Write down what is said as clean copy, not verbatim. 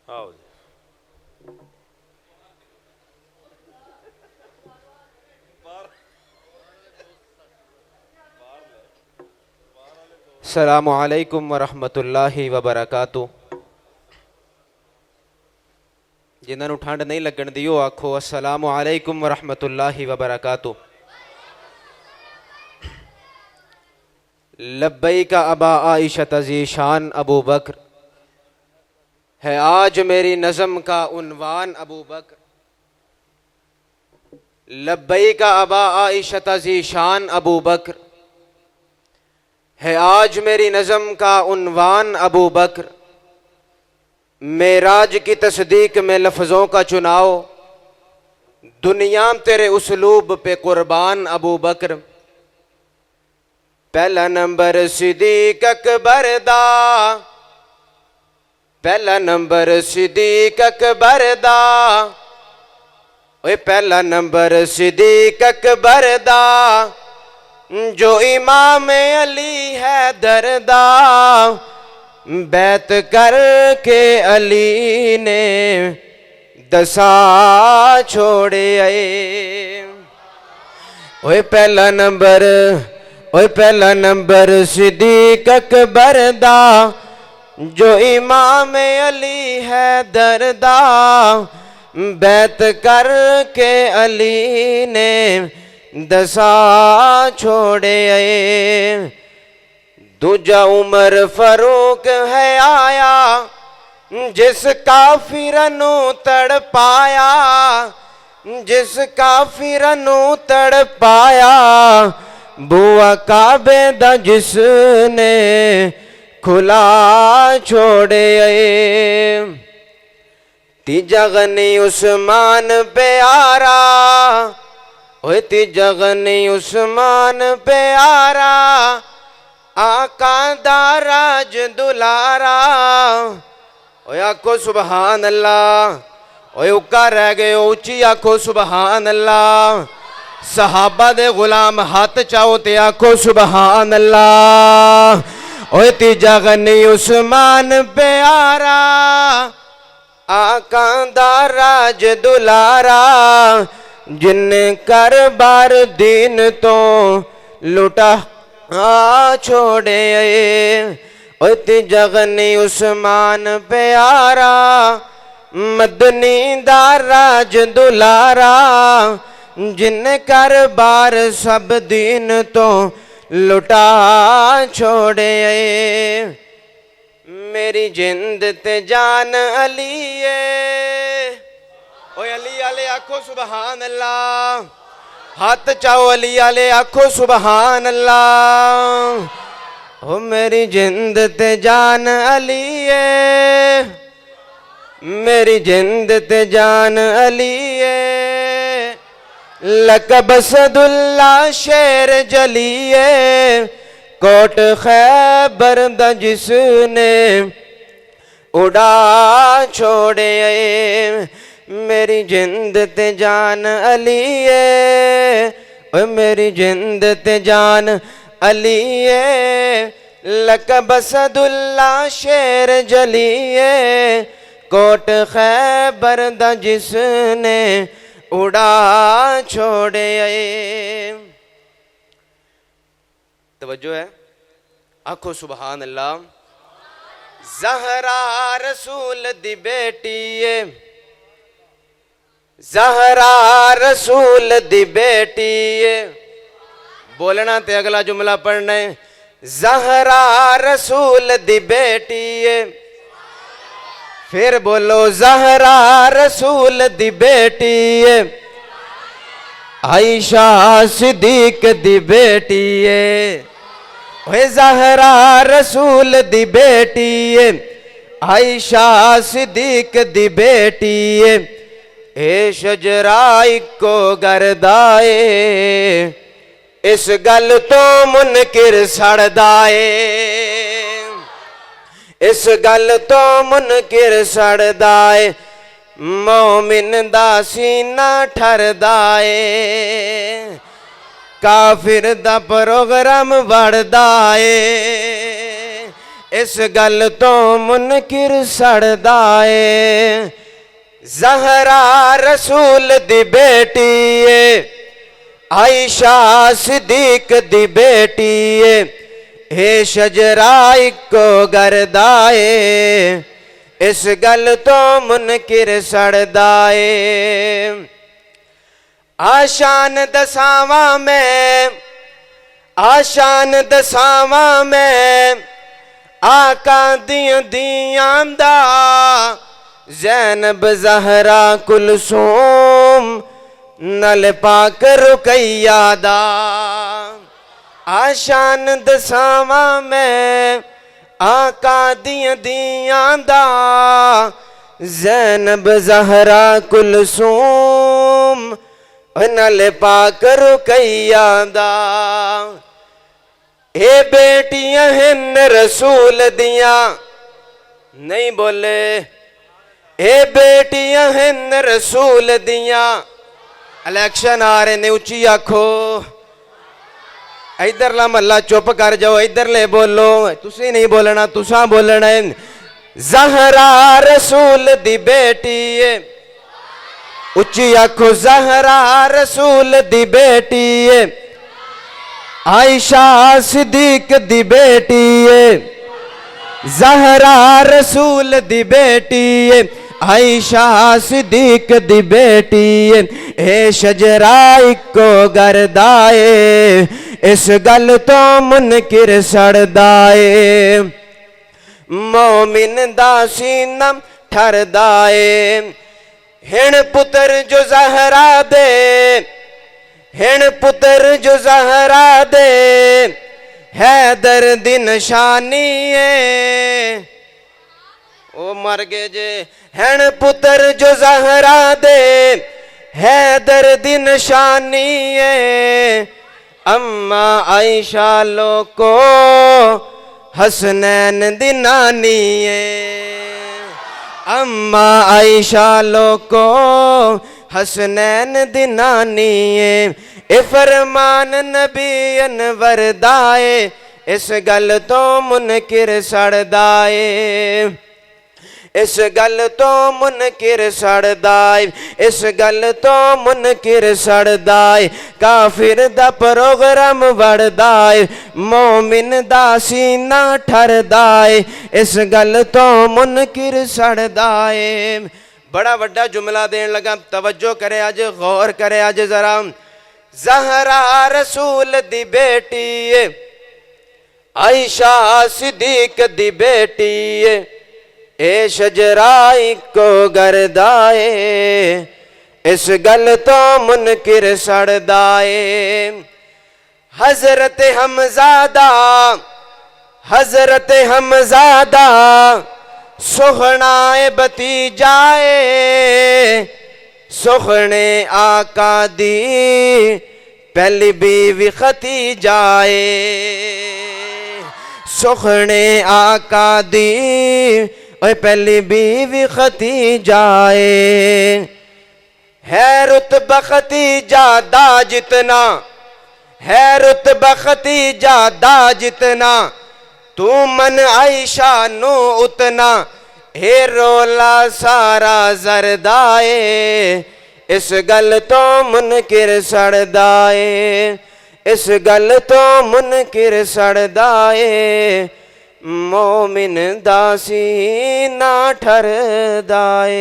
आओ जी। अस्सलामु अलैकुम वरहमतुल्लाहि वबरकातुह। जिन्होंने ठंड नहीं लगन दी वो आखो अस्सलामु अलैकुम वरहमतुल्लाहि वबरकातुह। लब्बैका अबा आइशा ज़ीशान अबू बकर, है आज मेरी नज़म का उन्वान अबू बकर। लब्बैका अबा आइशा ज़ीशान अबू बकर, है आज मेरी नज़म का उन्वान अबू बकर। मेराज की तस्दीक में लफ्ज़ों का चुनाव, दुनिया तेरे उसलूब पे कुर्बान अबू बकर। पहला नंबर सिद्दीक अकबर दा, पहला नंबर सिद्दीक अकबर दा, ओए पहला नंबर सिद्दीक अकबर दा, जो इमाम अली है दरदा। बैत करके अली ने दसा छोड़े आए। ओए पहला नंबर, ओए पहला नंबर सिद्दीक अकबर दा, जो इमाम अली है दरदा। बैत करके अली ने दसा छोड़े आए। दूजा उमर फरूक है आया, जिस काफिरनू तड़पाया, जिस काफिरनू तड़पाया। बुआ काबे दा जिसने खुला छोड़े आए। तीजा गनी उस्मान प्यारा, ओए तीजा गनी उस्मान प्यारा, आका दा राज दुलारा। ओए आखो सुबहान अल्लाह। ओए उक्का रह गए ऊंची आखो सुबहान अल्लाह। सहाबा दे गुलाम हाथ चाहो ते आखो सुबहान अल्लाह। ओए तीजा गनी उस्मान प्यारा, आका दा राज दुलारा। जिन्ने कर बार दीन तो लुटा छोड़े आए। ओए तीजा गनी उस्मान प्यारा, मदनी दा राज दुलारा। जिन्ने कर बार सब दीन तो लुटा छोड़े आए। मेरी जिंद ते जान अली है। ओए अली आले आखो सुबहान अल्लाह। हाथ चाहो अली आले आखो सुबहान अल्लाह। हो मेरी जिंद ते जान अली है, मेरी जिंद ते जान अली है। लकब सदुल्ला शेर जलिए, कोट खैबर दा जिसने उड़ा छोड़े। मेरी जिंद ते जान अली है, ओए मेरी जिंद ते जान अली है। लकब सदुल्ला शेर जलिए, कोट खैबर दा जिसने उड़ा छोड़े। तवज्जो है, आखो सुबहान अल्लाह। ज़हरा रसूल दी बेटी है, ज़हरा रसूल दी बेटी है। बोलना ते अगला जुमला पढ़ना है। ज़हरा रसूल दी बेटी है। फिर बोलो ज़हरा रसूल दी बेटी है। आयशा सिद्दीक दी बेटी है। ओए ज़हरा रसूल दी बेटी है, आयशा सिद्दीक दी बेटी है। ए शजरा इको गरदाए, इस गल तो मुनकिर सड़दाए। इस गल तो मुनकिर सड़दाए, मोमिन दा सीना ठरदाए। काफिर दा प्रोग्राम बढ़दा है, इस गल तो मुनकिर सड़दा ए। ज़हरा रसूल दी बेटी ए, आयशा सिद्दीक दी बेटी ए, हे शजरा इको गरदा ए। इस गल तो मुनकिर सड़दा ए। आशान दसावा में, आशान दसावा में आका दियां दियां दा, ज़ैनब ज़हरा कुलसूम नल पाक रुकैया दा। आशान दसावा में आका दियां दियां दा, ज़ैनब ज़हरा कुलसूम नल पाक रुकैया दा। ए बेटियां हिन रसूल दियां, नहीं बोले, ए बेटियां हिन रसूल दियां। इलेक्शन आ रहे ने, उची आखो। इधरला महला चुप कर जाओ, इधरले बोलो, तुसी नहीं बोलना, तुसा बोलना है। ज़हरा रसूल दी बेटी है, उची आखो। ज़हरा रसूल दी बेटी है, आयशा सिद्दीक दी बेटी है। ज़हरा रसूल दी बेटी है, आयशा सिद्दीक दी बेटी है, हे शजरा इको गरदा ए। इस गल तो मुनकिर सड़दा ए। मोमिन दा सीना ठरदा ए। हिण पुत्र जो ज़हरा दे, हिण पुत्र जो ज़हरा दे, हैदर दी निशानी है। ओ मर गए जे। हिण पुत्र जो ज़हरा दे, हैदर दी निशानी है। अम्मा आयशा लोको हसनैन दी नानी है। अम्मा आयशा लोको हसनैन दी नानी है। ए फरमान नबी अनवर दा ए। इस गल तो मुनकिर सड़दा ए। इस गल तो मुनकिर सड़दा ए। इस गल तो मुनकिर सड़दा ए। काफिर दा प्रोग्राम वड़दा ए, मोमिन दा सीना ठरदा ए। इस गल तो मुनकिर सड़दा ए। बड़ा वड्डा जुमला देन लगा, तवज्जो करे अज, गौर करे अज जरा। ज़हरा रसूल दी बेटी है, आयशा सिद्दीक दी बेटी है, ए शजरा इको गरदा ए। इस गल तो मुनकिर सड़दा ए। हजरत हमज़ादा, हजरत हमज़ादा सोहनाए भतीजाए, सोहने आका दी पहली बीवी खतीजाए। सोहने आका दी पहली बीवी खतीजाए। है रुतबा खतीजा दा जितना, है रुतबा खतीजा दा जितना, तू मन आयशा नु उतना, हे रोला सारा जरदाए। इस गल तो मुनकिर सड़दाए। इस गल तो मुनकिर सड़दाए। मोमिन दासी ना ठरदाए।